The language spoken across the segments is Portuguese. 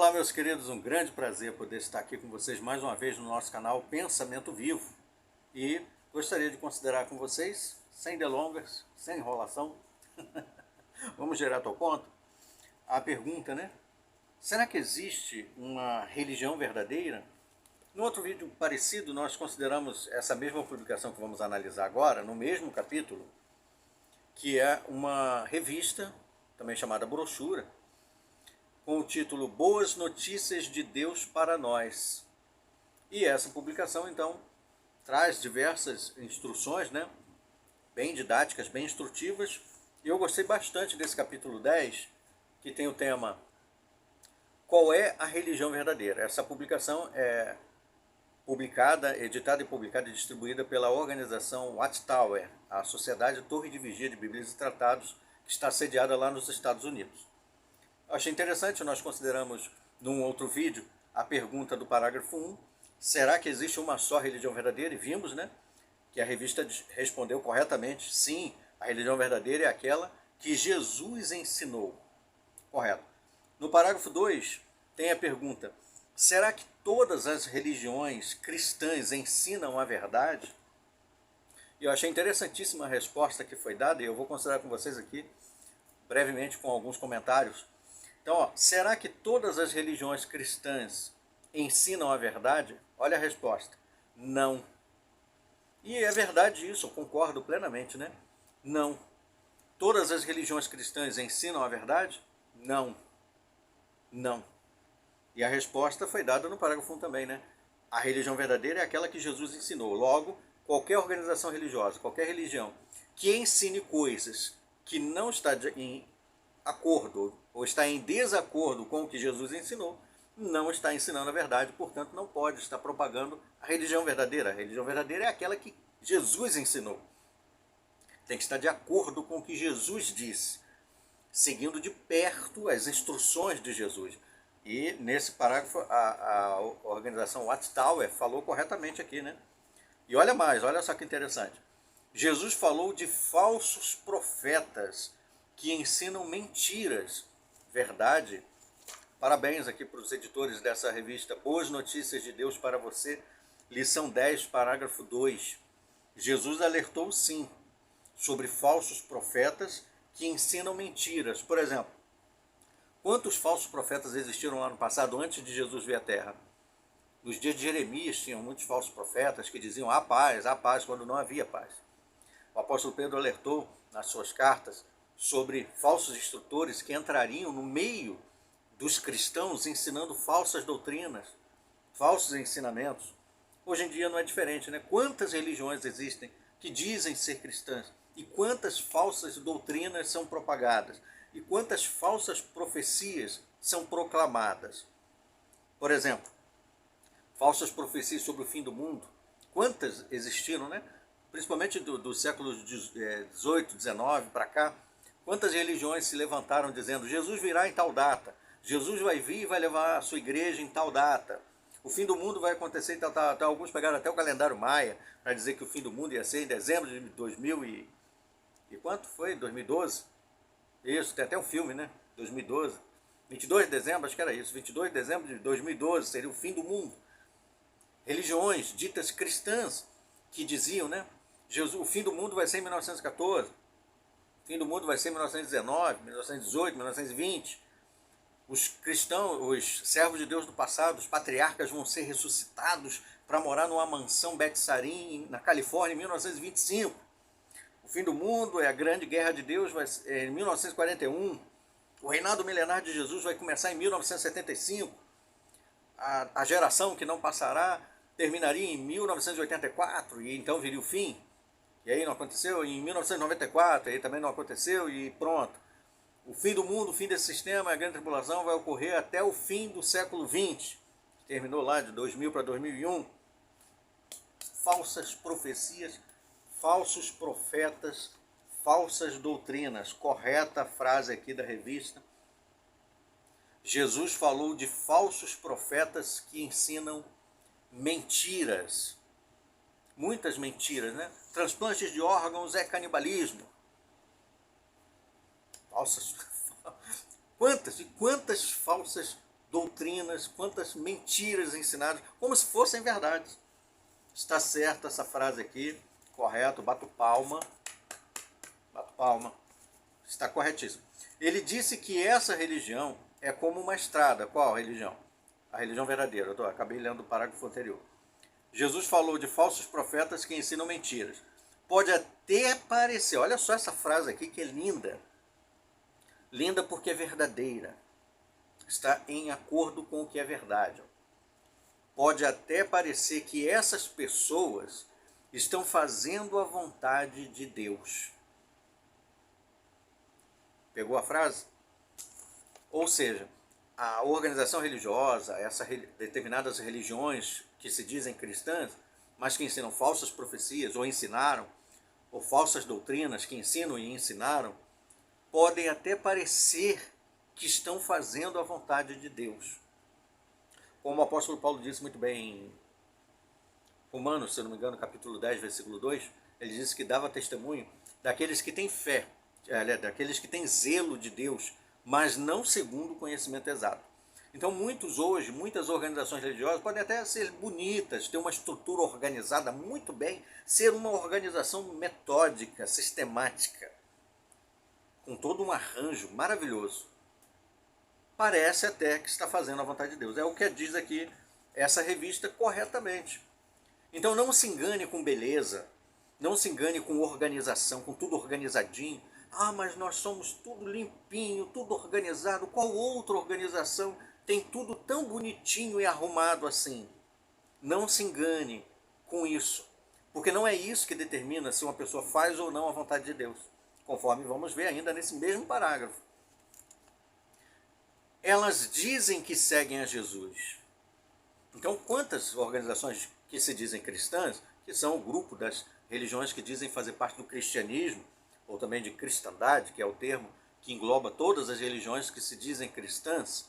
Olá, meus queridos, um grande prazer poder estar aqui com vocês mais uma vez no nosso canal Pensamento Vivo. E gostaria de considerar com vocês, sem delongas, sem enrolação, vamos direto ao ponto, a pergunta, né? Será que existe uma religião verdadeira? No outro vídeo parecido, nós consideramos essa mesma publicação que vamos analisar agora, no mesmo capítulo, que é uma revista, também chamada brochura, com o título Boas Notícias de Deus para Nós. E essa publicação, então, traz diversas instruções, né? Bem didáticas, bem instrutivas. E eu gostei bastante desse capítulo 10, que tem o tema Qual é a religião verdadeira? Essa publicação é editada e publicada e distribuída pela organização Watchtower, a Sociedade Torre de Vigia de Bíblias e Tratados, que está sediada lá nos Estados Unidos. Achei interessante, nós consideramos num outro vídeo a pergunta do parágrafo 1, será que existe uma só religião verdadeira? E vimos, né, que a revista respondeu corretamente, sim, a religião verdadeira é aquela que Jesus ensinou. Correto. No parágrafo 2 tem a pergunta, será que todas as religiões cristãs ensinam a verdade? E eu achei interessantíssima a resposta que foi dada, e eu vou considerar com vocês aqui, brevemente, com alguns comentários. Então, ó, será que todas as religiões cristãs ensinam a verdade? Olha a resposta. Não. E é verdade isso, eu concordo plenamente, né? Não. Todas as religiões cristãs ensinam a verdade? Não. Não. E a resposta foi dada no parágrafo 1 também, né? A religião verdadeira é aquela que Jesus ensinou. Logo, qualquer organização religiosa, qualquer religião que ensine coisas que não está em acordo ou está em desacordo com o que Jesus ensinou, não está ensinando a verdade, portanto não pode estar propagando a religião verdadeira. A religião verdadeira é aquela que Jesus ensinou. Tem que estar de acordo com o que Jesus disse, seguindo de perto as instruções de Jesus. E nesse parágrafo a organização Watchtower falou corretamente aqui, né? E olha mais, olha só que interessante. Jesus falou de falsos profetas que ensinam mentiras. Verdade. Parabéns aqui para os editores dessa revista Boas Notícias de Deus para Você, lição 10, parágrafo 2. Jesus alertou sim sobre falsos profetas que ensinam mentiras. Por exemplo, quantos falsos profetas existiram lá no passado antes de Jesus vir à Terra? Nos dias de Jeremias tinham muitos falsos profetas que diziam há paz, quando não havia paz. O apóstolo Pedro alertou nas suas cartas sobre falsos instrutores que entrariam no meio dos cristãos ensinando falsas doutrinas, falsos ensinamentos. Hoje em dia não é diferente, né? Quantas religiões existem que dizem ser cristãs e quantas falsas doutrinas são propagadas e quantas falsas profecias são proclamadas. Por exemplo, falsas profecias sobre o fim do mundo, quantas existiram, né? Principalmente dos séculos 18, 19 para cá, quantas religiões se levantaram dizendo Jesus virá em tal data, Jesus vai vir e vai levar a sua igreja em tal data, o fim do mundo vai acontecer em tal data. Alguns pegaram até o calendário maia para dizer que o fim do mundo ia ser em dezembro de 2000 e quanto foi? 2012? Isso, tem até um filme, né? 2012. 22 de dezembro, acho que era isso, 22 de dezembro de 2012 seria o fim do mundo. Religiões ditas cristãs que diziam, né? O fim do mundo vai ser em 1914, o fim do mundo vai ser em 1919, 1918, 1920. Os cristãos, os servos de Deus do passado, os patriarcas vão ser ressuscitados para morar numa mansão Betsarim, na Califórnia, em 1925. O fim do mundo é a grande guerra de Deus, vai ser em 1941. O reinado milenar de Jesus vai começar em 1975. A geração que não passará terminaria em 1984 e então viria o fim. E aí não aconteceu, em 1994, aí também não aconteceu e pronto. O fim do mundo, o fim desse sistema, a grande tribulação vai ocorrer até o fim do século XX, que terminou lá de 2000 para 2001. Falsas profecias, falsos profetas, falsas doutrinas. Correta a frase aqui da revista. Jesus falou de falsos profetas que ensinam mentiras. Muitas mentiras, né? Transplantes de órgãos é canibalismo. Falsas. Quantas e quantas falsas doutrinas doutrinas, quantas mentiras ensinadas, como se fossem verdades. Está certa essa frase aqui, correto, bato palma, está corretíssimo. Ele disse que essa religião é como uma estrada. Qual religião? A religião verdadeira. Acabei lendo o parágrafo anterior. Jesus falou de falsos profetas que ensinam mentiras. Pode até parecer, olha só essa frase aqui que é linda. Linda porque é verdadeira. Está em acordo com o que é verdade. Pode até parecer que essas pessoas estão fazendo a vontade de Deus. Pegou a frase? Ou seja, a organização religiosa, determinadas religiões que se dizem cristãs, mas que ensinam falsas profecias, ou ensinaram, ou falsas doutrinas que ensinam e ensinaram, podem até parecer que estão fazendo a vontade de Deus. Como o apóstolo Paulo disse muito bem em Romanos, se eu não me engano, capítulo 10, versículo 2, ele disse que dava testemunho daqueles que têm fé, daqueles que têm zelo de Deus, mas não segundo o conhecimento exato. Então muitas organizações religiosas podem até ser bonitas, ter uma estrutura organizada muito bem, ser uma organização metódica, sistemática, com todo um arranjo maravilhoso. Parece até que está fazendo a vontade de Deus. É o que diz aqui essa revista corretamente. Então não se engane com beleza, não se engane com organização, com tudo organizadinho. Ah, mas nós somos tudo limpinho, tudo organizado. Qual outra organização tem tudo tão bonitinho e arrumado assim? Não se engane com isso, porque não é isso que determina se uma pessoa faz ou não a vontade de Deus, conforme vamos ver ainda nesse mesmo parágrafo. Elas dizem que seguem a Jesus. Então, quantas organizações que se dizem cristãs, que são o grupo das religiões que dizem fazer parte do cristianismo, ou também de cristandade, que é o termo que engloba todas as religiões que se dizem cristãs,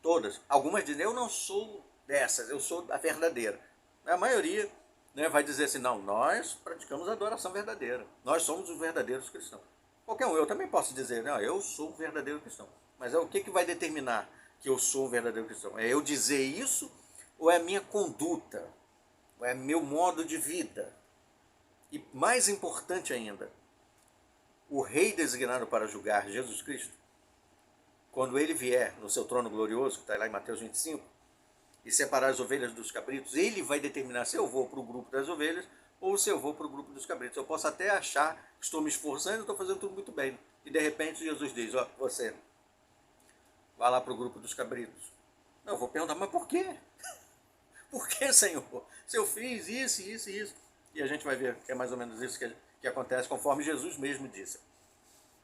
todas. Algumas dizem, eu não sou dessas, eu sou a verdadeira. A maioria, né, vai dizer assim, não, nós praticamos a adoração verdadeira, nós somos os verdadeiros cristãos. Qualquer um, eu também posso dizer, não, eu sou um verdadeiro cristão. Mas o que vai determinar que eu sou um verdadeiro cristão? É eu dizer isso ou é a minha conduta? Ou é meu modo de vida? E mais importante ainda, o rei designado para julgar, Jesus Cristo, quando ele vier no seu trono glorioso, que está lá em Mateus 25, e separar as ovelhas dos cabritos, ele vai determinar se eu vou para o grupo das ovelhas ou se eu vou para o grupo dos cabritos. Eu posso até achar que estou me esforçando e estou fazendo tudo muito bem. E de repente Jesus diz, ó, você vai lá para o grupo dos cabritos. Não, eu vou perguntar, mas por quê? Por que, Senhor? Se eu fiz isso, isso e isso. E a gente vai ver que é mais ou menos isso que acontece conforme Jesus mesmo disse.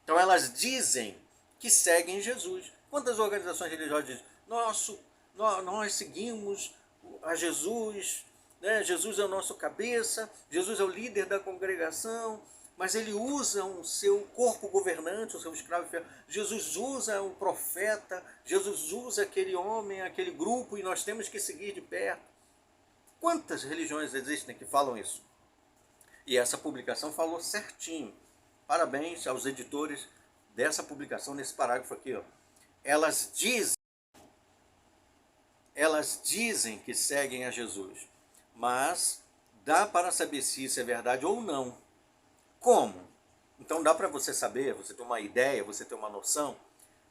Então elas dizem que seguem Jesus. Quantas organizações religiosas dizem, nós seguimos a Jesus, né? Jesus é o nosso cabeça, Jesus é o líder da congregação, mas ele usa o seu corpo governante, o seu escravo fiel. Jesus usa o profeta, Jesus usa aquele homem, aquele grupo, e nós temos que seguir de perto. Quantas religiões existem que falam isso? E essa publicação falou certinho. Parabéns aos editores dessa publicação, nesse parágrafo aqui. Ó. Elas dizem que seguem a Jesus, mas dá para saber se isso é verdade ou não. Como? Então dá para você saber, você ter uma ideia, você ter uma noção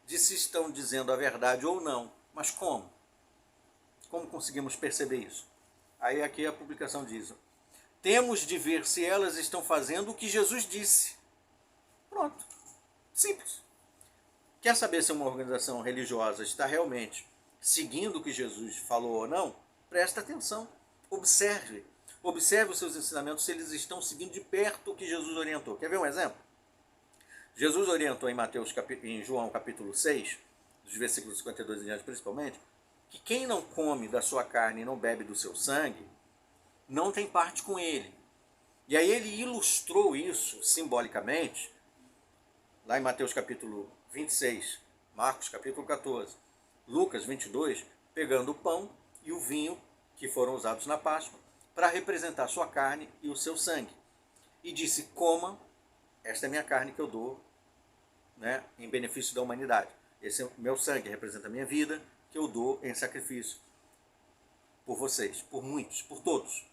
de se estão dizendo a verdade ou não. Mas como? Como conseguimos perceber isso? Aí aqui a publicação diz, temos de ver se elas estão fazendo o que Jesus disse. Pronto. Simples. Quer saber se uma organização religiosa está realmente seguindo o que Jesus falou ou não? Presta atenção. Observe. Observe os seus ensinamentos, se eles estão seguindo de perto o que Jesus orientou. Quer ver um exemplo? Jesus orientou em João capítulo 6, dos versículos 52 em diante principalmente, que quem não come da sua carne e não bebe do seu sangue, não tem parte com ele. E aí ele ilustrou isso simbolicamente, lá em Mateus capítulo 26, Marcos capítulo 14, Lucas 22, pegando o pão e o vinho que foram usados na Páscoa, para representar sua carne e o seu sangue. E disse, coma, esta é minha carne que eu dou, né, em benefício da humanidade. esse é o meu sangue, representa a minha vida, que eu dou em sacrifício por vocês, por muitos, por todos.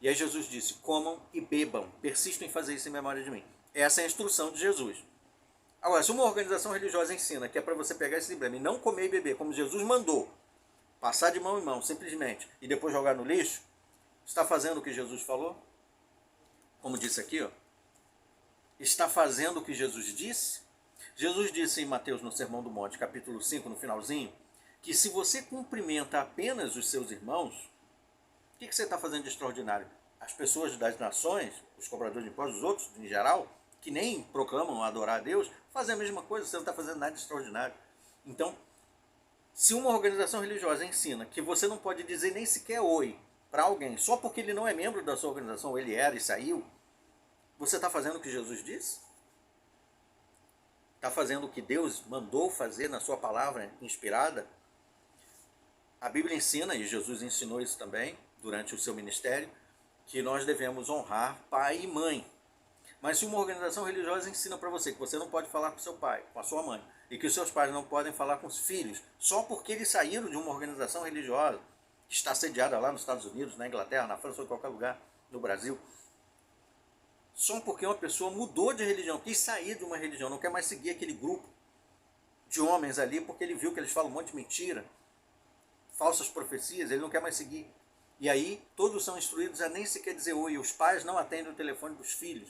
E aí Jesus disse, comam e bebam, persistam em fazer isso em memória de mim. Essa é a instrução de Jesus. Agora, se uma organização religiosa ensina que é para você pegar esse livro e não comer e beber, como Jesus mandou, passar de mão em mão, simplesmente, e depois jogar no lixo, está fazendo o que Jesus falou? Como disse aqui, ó, está fazendo o que Jesus disse? Jesus disse em Mateus, no Sermão do Monte, capítulo 5, no finalzinho, que se você cumprimenta apenas os seus irmãos, o que você está fazendo de extraordinário? As pessoas das nações, os cobradores de impostos, os outros em geral, que nem proclamam adorar a Deus, fazem a mesma coisa, você não está fazendo nada de extraordinário. Então, se uma organização religiosa ensina que você não pode dizer nem sequer oi para alguém, só porque ele não é membro da sua organização, ou ele era e saiu, você está fazendo o que Jesus disse? Está fazendo o que Deus mandou fazer na sua palavra inspirada? A Bíblia ensina, e Jesus ensinou isso também durante o seu ministério, que nós devemos honrar pai e mãe. Mas se uma organização religiosa ensina para você que você não pode falar com seu pai, com a sua mãe, e que os seus pais não podem falar com os filhos, só porque eles saíram de uma organização religiosa que está sediada lá nos Estados Unidos, na Inglaterra, na França ou em qualquer lugar, no Brasil, só porque uma pessoa mudou de religião, quis sair de uma religião, não quer mais seguir aquele grupo de homens ali, porque ele viu que eles falam um monte de mentira, falsas profecias, ele não quer mais seguir. E aí todos são instruídos a nem sequer dizer oi, os pais não atendem o telefone dos filhos.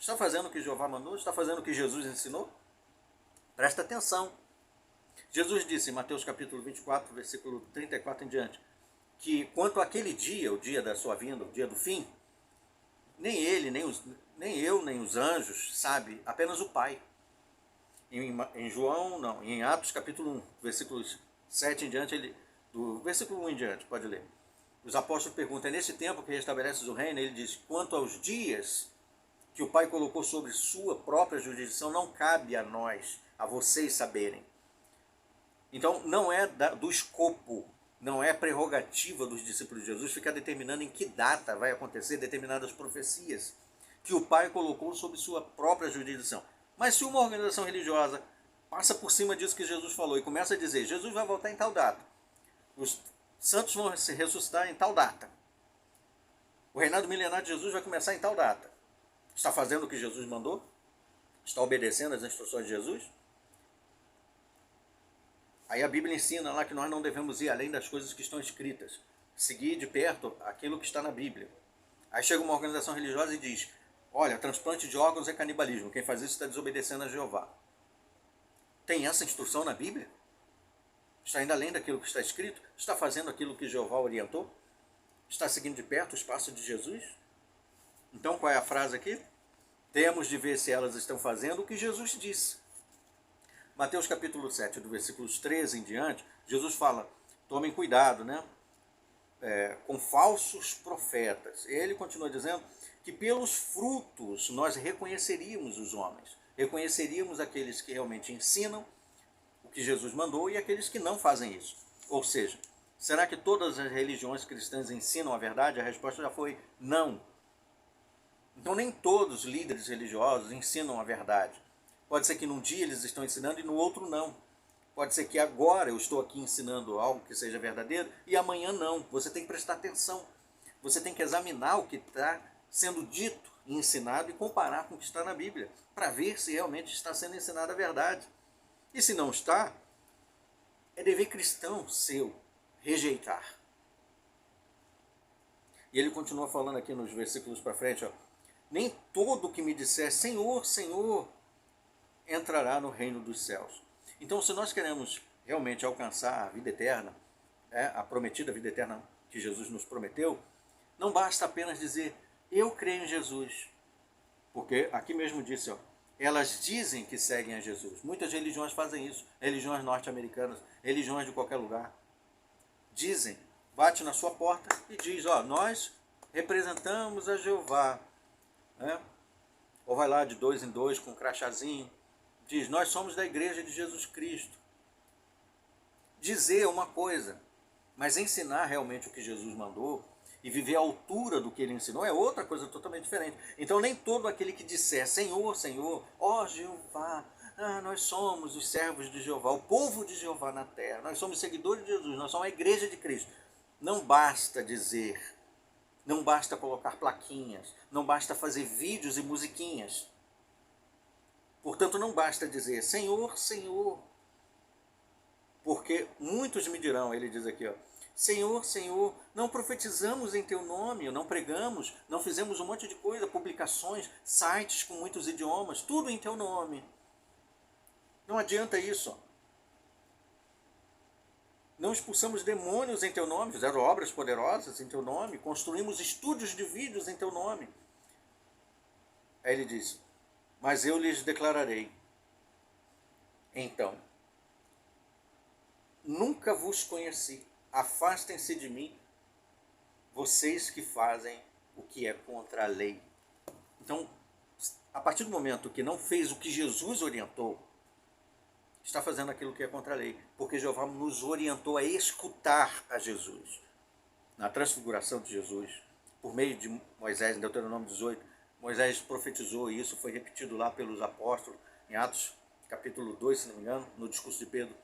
Está fazendo o que Jeová mandou? Está fazendo o que Jesus ensinou? Presta atenção. Jesus disse em Mateus capítulo 24, versículo 34 em diante, que quanto àquele dia, o dia da sua vinda, o dia do fim, nem ele, nem eu, nem os anjos sabe, apenas o Pai. Em João, não, em Atos capítulo 1, versículos 7 em diante, do versículo 1 em diante, pode ler. Os apóstolos perguntam, é nesse tempo que restabeleces o reino? Ele diz, quanto aos dias que o Pai colocou sobre sua própria jurisdição, não cabe a nós, a vocês saberem. Então, não é do escopo, não é prerrogativa dos discípulos de Jesus ficar determinando em que data vai acontecer determinadas profecias que o Pai colocou sob sua própria jurisdição. Mas se uma organização religiosa passa por cima disso que Jesus falou e começa a dizer, Jesus vai voltar em tal data, os santos vão se ressuscitar em tal data, o reinado milenar de Jesus vai começar em tal data, está fazendo o que Jesus mandou? Está obedecendo às instruções de Jesus? Aí a Bíblia ensina lá que nós não devemos ir além das coisas que estão escritas, seguir de perto aquilo que está na Bíblia. Aí chega uma organização religiosa e diz, olha, transplante de órgãos é canibalismo, quem faz isso está desobedecendo a Jeová. Tem essa instrução na Bíblia? Está indo além daquilo que está escrito? Está fazendo aquilo que Jeová orientou? Está seguindo de perto os passos de Jesus? Então qual é a frase aqui? Temos de ver se elas estão fazendo o que Jesus disse. Mateus capítulo 7, do versículos 13 em diante, Jesus fala, tomem cuidado, né? Com falsos profetas. Ele continua dizendo que pelos frutos nós reconheceríamos os homens, reconheceríamos aqueles que realmente ensinam o que Jesus mandou e aqueles que não fazem isso. Ou seja, será que todas as religiões cristãs ensinam a verdade? A resposta já foi não. Então nem todos os líderes religiosos ensinam a verdade. Pode ser que num dia eles estão ensinando e no outro não. Pode ser que agora eu estou aqui ensinando algo que seja verdadeiro e amanhã não. Você tem que prestar atenção. Você tem que examinar o que está sendo dito e ensinado e comparar com o que está na Bíblia, para ver se realmente está sendo ensinada a verdade. E se não está, é dever cristão seu rejeitar. E ele continua falando aqui nos versículos para frente, ó, nem todo que me disser Senhor, Senhor, entrará no reino dos céus. Então, se nós queremos realmente alcançar a vida eterna, a prometida vida eterna que Jesus nos prometeu, não basta apenas dizer, eu creio em Jesus. Porque aqui mesmo disse, ó, elas dizem que seguem a Jesus. Muitas religiões fazem isso, religiões norte-americanas, religiões de qualquer lugar. Dizem, bate na sua porta e diz, ó, nós representamos a Jeová. Ou vai lá de 2 em 2 com um crachazinho, diz, nós somos da igreja de Jesus Cristo. Dizer é uma coisa, mas ensinar realmente o que Jesus mandou e viver à altura do que ele ensinou é outra coisa totalmente diferente. Então nem todo aquele que disser Senhor, Senhor, ó Jeová, nós somos os servos de Jeová, o povo de Jeová na terra, nós somos seguidores de Jesus, nós somos a igreja de Cristo. Não basta dizer, não basta colocar plaquinhas, não basta fazer vídeos e musiquinhas. Portanto, não basta dizer, Senhor, Senhor, porque muitos me dirão, ele diz aqui, ó, Senhor, Senhor, não profetizamos em teu nome, não pregamos, não fizemos um monte de coisa, publicações, sites com muitos idiomas, tudo em teu nome. Não adianta isso. Não expulsamos demônios em teu nome, fizeram obras poderosas em teu nome, construímos estúdios de vídeos em teu nome. Aí ele diz, mas eu lhes declararei, então, nunca vos conheci, afastem-se de mim, vocês que fazem o que é contra a lei. Então, a partir do momento que não fez o que Jesus orientou, está fazendo aquilo que é contra a lei, porque Jeová nos orientou a escutar a Jesus. Na transfiguração de Jesus, por meio de Moisés, em Deuteronômio 18, Moisés profetizou e isso foi repetido lá pelos apóstolos, em Atos capítulo 2, se não me engano, no discurso de Pedro,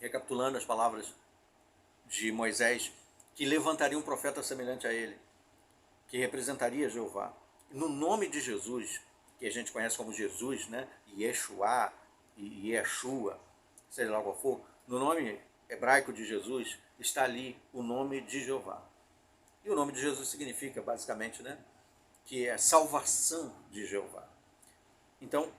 recapitulando as palavras de Moisés, que levantaria um profeta semelhante a ele, que representaria Jeová. No nome de Jesus, que a gente conhece como Jesus, né? Yeshua, e Yeshua, seja lá qual for, no nome hebraico de Jesus está ali o nome de Jeová. E o nome de Jesus significa basicamente, né, que é salvação de Jeová. Então,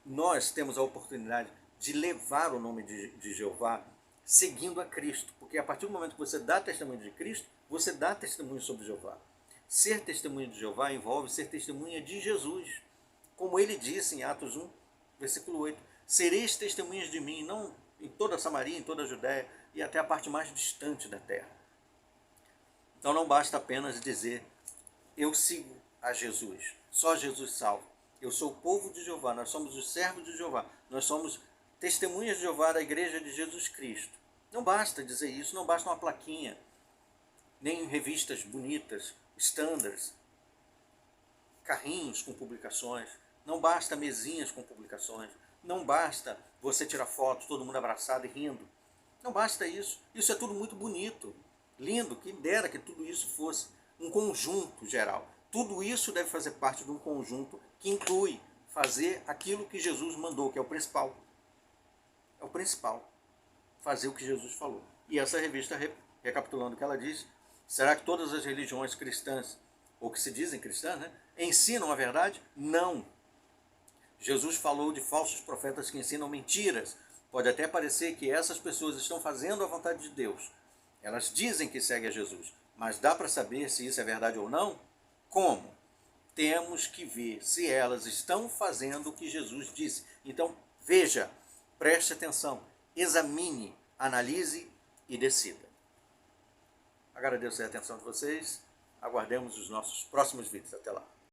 nós temos a oportunidade de levar o nome de Jeová seguindo a Cristo, porque a partir do momento que você dá testemunho de Cristo, você dá testemunho sobre Jeová. Ser testemunha de Jeová envolve ser testemunha de Jesus, como ele disse em Atos 1, versículo 8, sereis testemunhas de mim, não em toda a Samaria, em toda a Judéia e até a parte mais distante da terra. Então não basta apenas dizer, eu sigo a Jesus, só Jesus salva. Eu sou o povo de Jeová, nós somos os servos de Jeová, nós somos testemunhas de Jeová da igreja de Jesus Cristo. Não basta dizer isso, não basta uma plaquinha, nem revistas bonitas, standards, carrinhos com publicações, não basta mesinhas com publicações, não basta você tirar fotos, todo mundo abraçado e rindo. Não basta isso. Isso é tudo muito bonito, lindo, quem dera que tudo isso fosse um conjunto geral. Tudo isso deve fazer parte de um conjunto que inclui fazer aquilo que Jesus mandou, que é o principal. É o principal. Fazer o que Jesus falou. E essa revista, recapitulando o que ela diz, será que todas as religiões cristãs, ou que se dizem cristãs, né, ensinam a verdade? Não. Jesus falou de falsos profetas que ensinam mentiras. Pode até parecer que essas pessoas estão fazendo a vontade de Deus. Elas dizem que seguem a Jesus. Mas dá para saber se isso é verdade ou não? Como? Temos que ver se elas estão fazendo o que Jesus disse. Então, veja, preste atenção, examine, analise e decida. Agradeço a atenção de vocês. Aguardemos os nossos próximos vídeos. Até lá.